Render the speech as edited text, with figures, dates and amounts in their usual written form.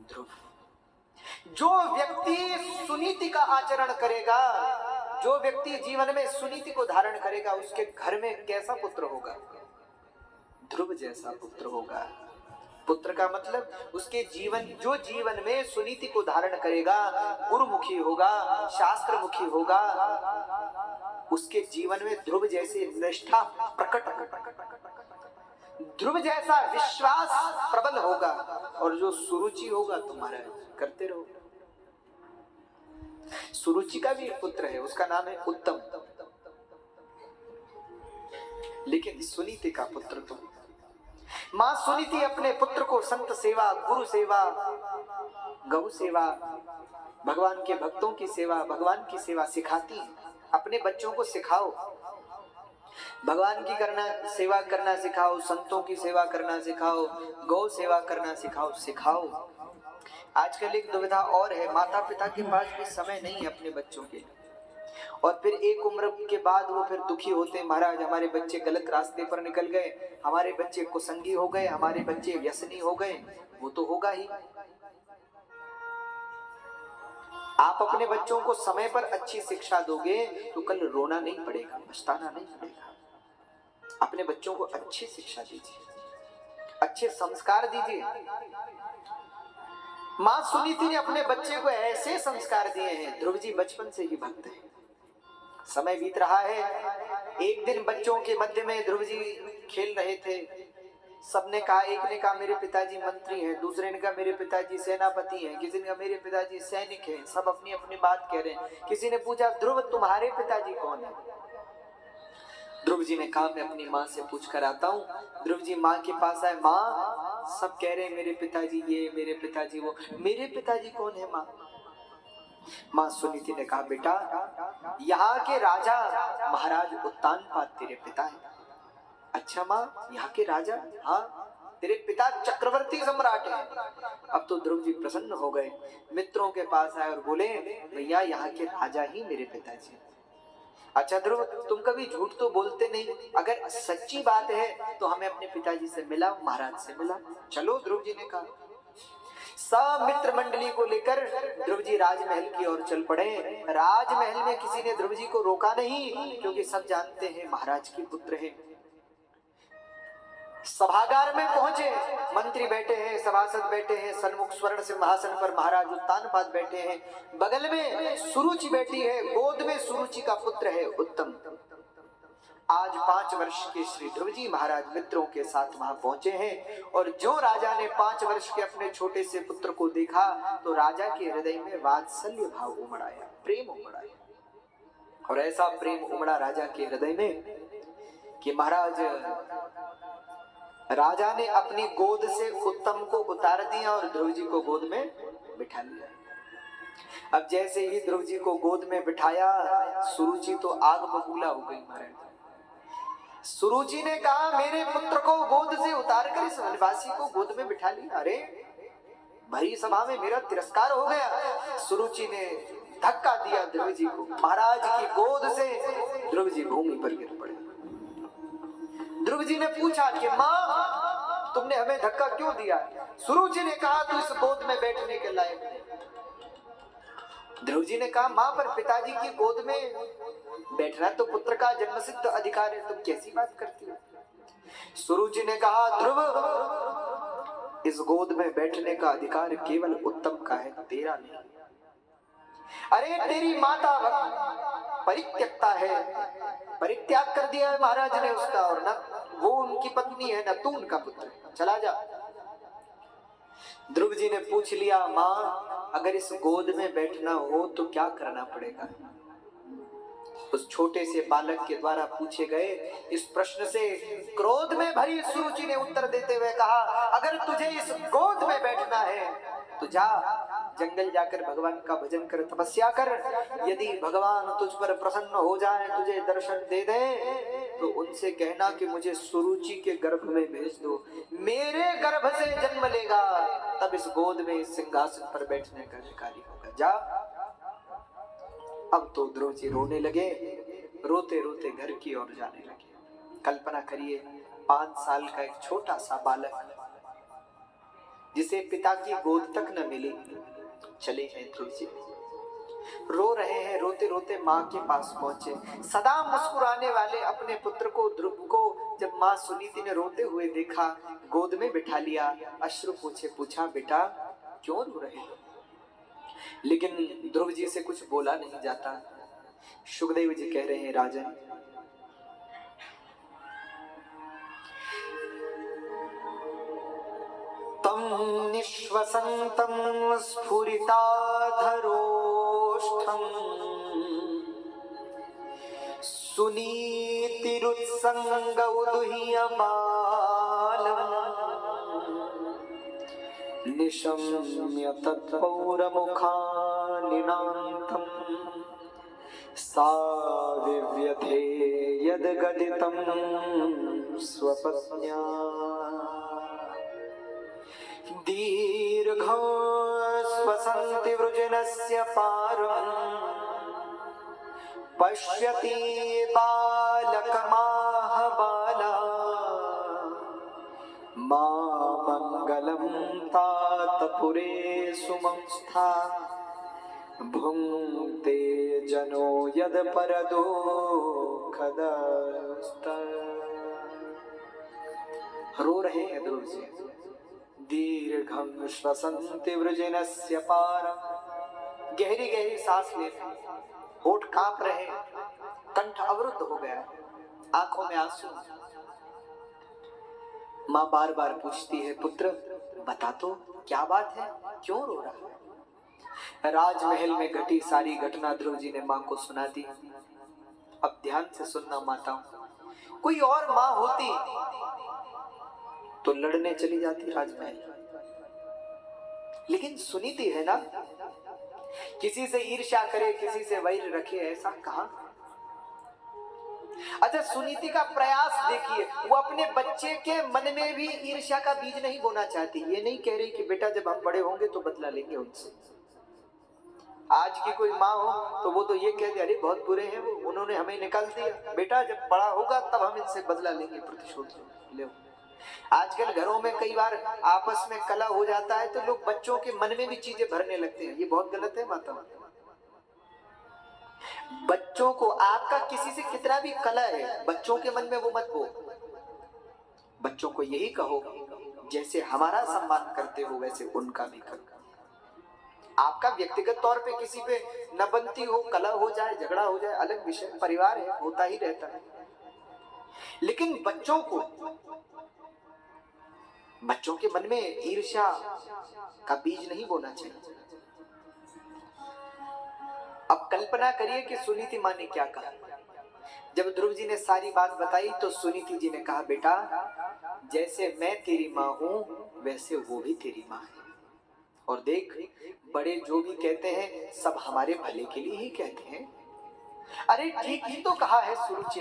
ध्रुव। जो व्यक्ति सुनीति का आचरण करेगा, जो व्यक्ति जीवन में सुनीति को धारण करेगा, उसके घर में कैसा पुत्र होगा? ध्रुव जैसा पुत्र होगा। पुत्र का मतलब उसके जीवन, जो जीवन में सुनीति को धारण करेगा, गुरुमुखी होगा, शास्त्रमुखी होगा, उसके जीवन में ध्रुव जैसी निष्ठा प्रकट, ध्रुव जैसा विश्वास प्रबल होगा। और जो सुरुचि होगा तुम्हारा करते रहो। सुरुचि का भी एक पुत्र है, उसका नाम है उत्तम, लेकिन सुनीति का पुत्र तुम। मां सुनीति अपने पुत्र को संत सेवा, गुरु सेवा, गौ सेवा, भगवान के भक्तों की सेवा, भगवान की सेवा सिखाती है। अपने बच्चों को सिखाओ, भगवान की सेवा करना सिखाओ, संतों की सेवा करना सिखाओ, गौ सेवा करना सिखाओ। आजकल एक दुविधा और है, माता पिता के पास भी समय नहीं है अपने बच्चों के लिए, और फिर एक उम्र के बाद वो फिर दुखी होते, महाराज हमारे बच्चे गलत रास्ते पर निकल गए, हमारे बच्चे कुसंगी हो गए, हमारे बच्चे व्यसनी हो गए। वो तो होगा ही। आप अपने बच्चों को समय पर अच्छी शिक्षा दोगे तो कल रोना नहीं पड़ेगा, पछताना नहीं पड़ेगा। अपने बच्चों को अच्छी शिक्षा दीजिए, अच्छे संस्कार दीजिए। मां सुनीति ने अपने बच्चे को ऐसे संस्कार दिए हैं। ध्रुव जी बचपन से ही भक्त हैं। समय बीत रहा है, एक दिन बच्चों के मध्य में ध्रुव जी खेल रहे थे। सबने कहा, एक ने कहा मेरे पिताजी मंत्री हैं, दूसरे ने कहा मेरे पिताजी सेनापति हैं, किसी ने कहा मेरे पिताजी सैनिक हैं। सब अपनी अपनी बात कह रहे हैं। किसी ने पूछा, ध्रुव तुम्हारे पिताजी कौन है? ध्रुव जी ने कहा, मैं अपनी माँ से पूछ कर आता हूँ। ध्रुव जी माँ के पास आए। माँ, सब कह रहे हैं मेरे पिताजी ये, मेरे पिताजी वो, मेरे पिताजी कौन है माँ? माँ सुनीति ने कहा, बेटा यहाँ के राजा महाराज उत्तानपाद तेरे पिता हैं। अच्छा माँ, यहाँ के राजा? हाँ, तेरे पिता चक्रवर्ती सम्राट हैं। अब तो ध्रुव जी प्रसन्न हो गए, मित्रों के पास आए और बोले, भैया यहाँ के राजा ही मेरे पिताजी। अच्छा ध्रुव, तुम कभी झूठ तो बोलते नहीं, अगर सच्ची बात है तो हमें अपने पिताजी से मिला, महाराज से मिला। चलो, ध्रुव जी ने कहा। सब मित्र मंडली को लेकर ध्रुव जी राजमहल की ओर चल पड़े। राजमहल में किसी ने ध्रुव जी को रोका नहीं, क्योंकि सब जानते हैं महाराज के पुत्र हैं। सभागार में पहुंचे, मंत्री बैठे हैं, सभासद बैठे हैं, सन्मुख स्वर्ण सिंहासन पर महाराज उत्तानपाद बैठे हैं, बगल में सुरुचि बैठी है, गोद में सुरुचि का पुत्र है उत्तम। आज 5 वर्ष के श्री ध्रुव जी महाराज मित्रों के साथ वहां पहुंचे हैं। और जो राजा ने 5 वर्ष के अपने छोटे से पुत्र को देखा तो राजा के हृदय में वात्सल्य भाव उमड़ आया, प्रेम उमड़ आया। और ऐसा प्रेम उमड़ा राजा के हृदय में कि महाराज राजा ने अपनी गोद से उत्तम को उतार दिया और ध्रुव जी को गोद में बिठा लिया। अब जैसे ही ध्रुव जी को गोद में बिठाया, सुरुचि तो आग बबूला हो गई महाराज। सुरुचि ने कहा, मेरे पुत्र को गोद से उतार कर इस वनवासी को गोद में बिठा लिया। अरे भरी सभा में मेरा तिरस्कार हो गया। सुरुचि ने धक्का दिया ध्रुव जी को, महाराज की गोद से ध्रुव जी भूमि पर गिर पड़े। ध्रुव जी ने पूछा कि माँ, तुमने हमें धक्का क्यों दिया? सुरुचि ने कहा, तू इस गोद में बैठने के लायक है। ध्रुव जी ने कहा, माँ पर पिताजी की गोद में बैठना तो पुत्र का जन्मसिद्ध अधिकार है, तुम कैसी बात करती हो? सुरुचि ने कहा, ध्रुव, इस गोद में बैठने का अधिकार केवल उत्तम का है, तेरा नहीं। अरे तेरी माता परित्यक्ता है, परित्याग कर दिया है महाराज ने उसका, और न वो उनकी पत्नी है, न तू उनका पुत्र है, चला जा। ध्रुव जी ने पूछ लिया, माँ अगर इस गोद में बैठना हो तो क्या करना पड़ेगा? उस छोटे से बालक के द्वारा पूछे गए इस प्रश्न से क्रोध में भरी सुरुचि ने उत्तर देते हुए कहा, अगर तुझे इस गोद में बैठना है तो जा जंगल जाकर भगवान का भजन कर, तपस्या कर। यदि भगवान तुझ पर प्रसन्न हो जाए, तुझे दर्शन दे दे, तो उनसे कहना कि मुझे सुरुचि के गर्भ में भेज दो, मेरे गर्भ से जन्म लेगा, तब इस गोद में इस सिंहासन पर बैठने का अधिकारी होगा। जा। अब तो ध्रुव जी रोने लगे, रोते रोते घर की ओर जाने लगे। कल्पना करिए, 5 साल का एक छोटा सा बालक जिसे पिता की गोद तक न मिली। चले हैं ध्रुव जी, रो रहे हैं, रोते रोते माँ के पास पहुंचे। सदा मुस्कुराने वाले अपने पुत्र को, ध्रुव को, जब माँ सुनीति ने रोते हुए देखा, गोद में बिठा लिया, अश्रु पूछे, पूछा बेटा क्यों रो रहे हो? लेकिन ध्रुव जी से कुछ बोला नहीं जाता। सुखदेव जी कह रहे हैं, राजन तम निश्वसंतम स्फुरिताधरोष्ठम सुनीतिरुत्संगौदुह्यमालम् निशम्य तत्पौरमुखानिनान्तम् सा विव्यथे यद्गदितं स्वपत्न्या दीर्घं श्वसन्ति वृजनस्य पारम् पश्यति बालकमाह बाला मा मंगलम तात पुरे सुमंस्था भुंक्ते जनो यद परदुःखदस्त। रो रहे हैं ध्रुव जी। दीर्घं श्वसन्ति वृजनस्य पारम्, गहरी गहरी सांस ले रहे, होठ कांप रहे, कंठ अवरुद्ध हो गया, आंखों में आंसू। माँ बार बार पूछती है, पुत्र बता तो क्या बात है, क्यों रो रहा है? राजमहल में घटी सारी घटना ध्रुव जी ने माँ को सुना दी। अब ध्यान से सुनना माताओं, कोई और माँ होती तो लड़ने चली जाती राजमहल, लेकिन सुनीति है ना, किसी से ईर्ष्या करे, किसी से वैर रखे, ऐसा कहां? अच्छा, सुनीति का प्रयास देखिए, वो अपने बच्चे के मन में भी ईर्ष्या का बीज नहीं बोना चाहती। ये नहीं कह रही कि बेटा जब हम बड़े होंगे तो बदला लेंगे उनसे। आज की कोई माँ हो तो वो तो ये कहती, अरे बहुत बुरे हैं वो, उन्होंने हमें निकाल दिया, बेटा जब बड़ा होगा तब हम इनसे बदला लेंगे, प्रतिशोध ले। आजकल घरों में कई बार आपस में कलह हो जाता है तो लोग बच्चों के मन में भी चीजें भरने लगते हैं। ये बहुत गलत है माता। बच्चों को, आपका किसी से कितना भी कलह है, बच्चों के मन में वो मत बो। बच्चों को यही कहो, जैसे हमारा सम्मान करते हो वैसे उनका भी करो। आपका व्यक्तिगत तौर पे किसी पे न बनती हो, कलह हो जाए, झगड़ा हो जाए, अलग विषय, परिवार है, होता ही रहता है। लेकिन बच्चों को, बच्चों के मन में ईर्ष्या का बीज नहीं बोना चाहिए। अब कल्पना करिए कि सुनीति माँ ने क्या कहा। जब ध्रुव जी ने सारी बात बताई तो सुनीति जी ने कहा, बेटा जैसे मैं तेरी माँ हूं वैसे वो भी तेरी माँ है, और देख बड़े जो भी कहते हैं सब हमारे भले के लिए ही कहते हैं। अरे ठीक ही तो कहा है सुरुचि।